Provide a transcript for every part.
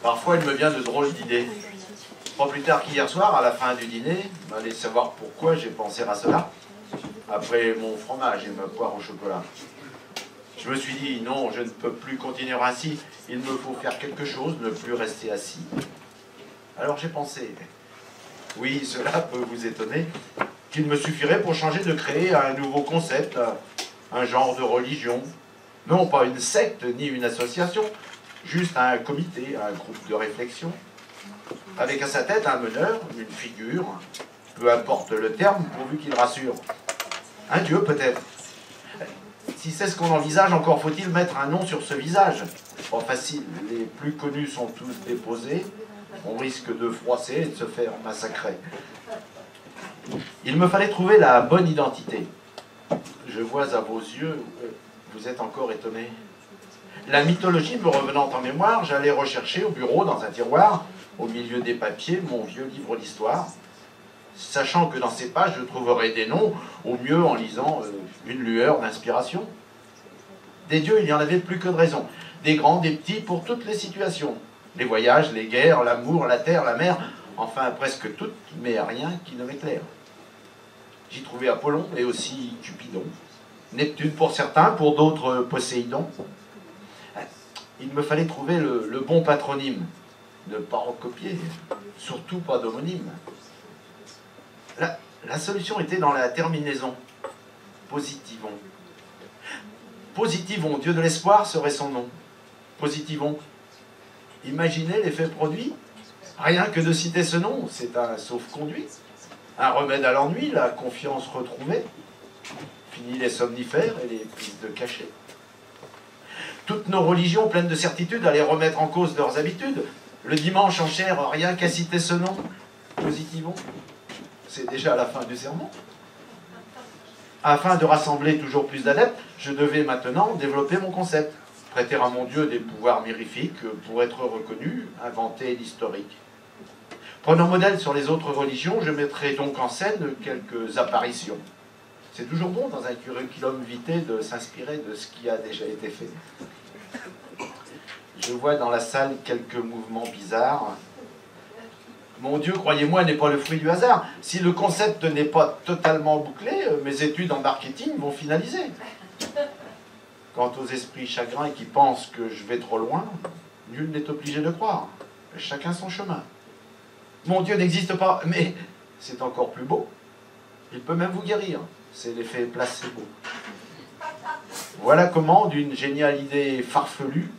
Parfois, il me vient de drôles d'idées. Pas plus tard qu'hier soir, à la fin du dîner, m'allez savoir pourquoi j'ai pensé à cela, après mon fromage et ma poire au chocolat. Je me suis dit, non, je ne peux plus continuer ainsi, il me faut faire quelque chose, ne plus rester assis. Alors j'ai pensé, oui, cela peut vous étonner, qu'il me suffirait pour changer de créer un nouveau concept, un genre de religion. Non pas une secte ni une association, juste un comité, un groupe de réflexion, avec à sa tête un meneur, une figure, peu importe le terme, pourvu qu'il rassure. Un dieu peut-être. Si c'est ce qu'on envisage, encore faut-il mettre un nom sur ce visage. Pas facile, les plus connus sont tous déposés, on risque de froisser et de se faire massacrer. Il me fallait trouver la bonne identité. Je vois à vos yeux, vous êtes encore étonnés. La mythologie me revenant en mémoire, j'allais rechercher au bureau, dans un tiroir, au milieu des papiers, mon vieux livre d'histoire, sachant que dans ces pages, je trouverais des noms, au mieux en lisant une lueur d'inspiration. Des dieux, il y en avait plus que de raison. Des grands, des petits, pour toutes les situations. Les voyages, les guerres, l'amour, la terre, la mer, enfin presque toutes, mais rien qui ne m'éclaire. J'y trouvais Apollon et aussi Cupidon. Neptune pour certains, pour d'autres Poséidon. Il me fallait trouver le bon patronyme. Ne pas recopier, surtout pas d'homonyme. La solution était dans la terminaison. Positivon. Positivon, Dieu de l'espoir serait son nom. Positivon. Imaginez l'effet produit. Rien que de citer ce nom, c'est un sauf-conduit. Un remède à l'ennui, la confiance retrouvée. Fini les somnifères et les prises de cachet. Toutes nos religions pleines de certitudes allaient remettre en cause leurs habitudes. Le dimanche en chair, rien qu'à citer ce nom. Positivon. C'est déjà la fin du sermon. Afin de rassembler toujours plus d'adeptes, je devais maintenant développer mon concept. Prêter à mon Dieu des pouvoirs mirifiques pour être reconnu, inventer l'historique. Prenant modèle sur les autres religions, je mettrai donc en scène quelques apparitions. C'est toujours bon dans un curriculum vitae de s'inspirer de ce qui a déjà été fait. Je vois dans la salle quelques mouvements bizarres. Mon Dieu, croyez-moi, n'est pas le fruit du hasard. Si le concept n'est pas totalement bouclé, mes études en marketing vont finaliser. Quant aux esprits chagrins qui pensent que je vais trop loin, nul n'est obligé de croire. Chacun son chemin. Mon Dieu n'existe pas, mais c'est encore plus beau. Il peut même vous guérir. C'est l'effet placebo. Voilà comment, d'une géniale idée farfelue,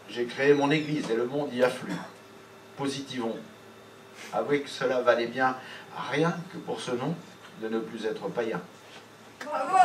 j'ai créé mon église et le monde y afflue. Positivons. Avouez que cela valait bien rien que pour ce nom de ne plus être païen. Bravo!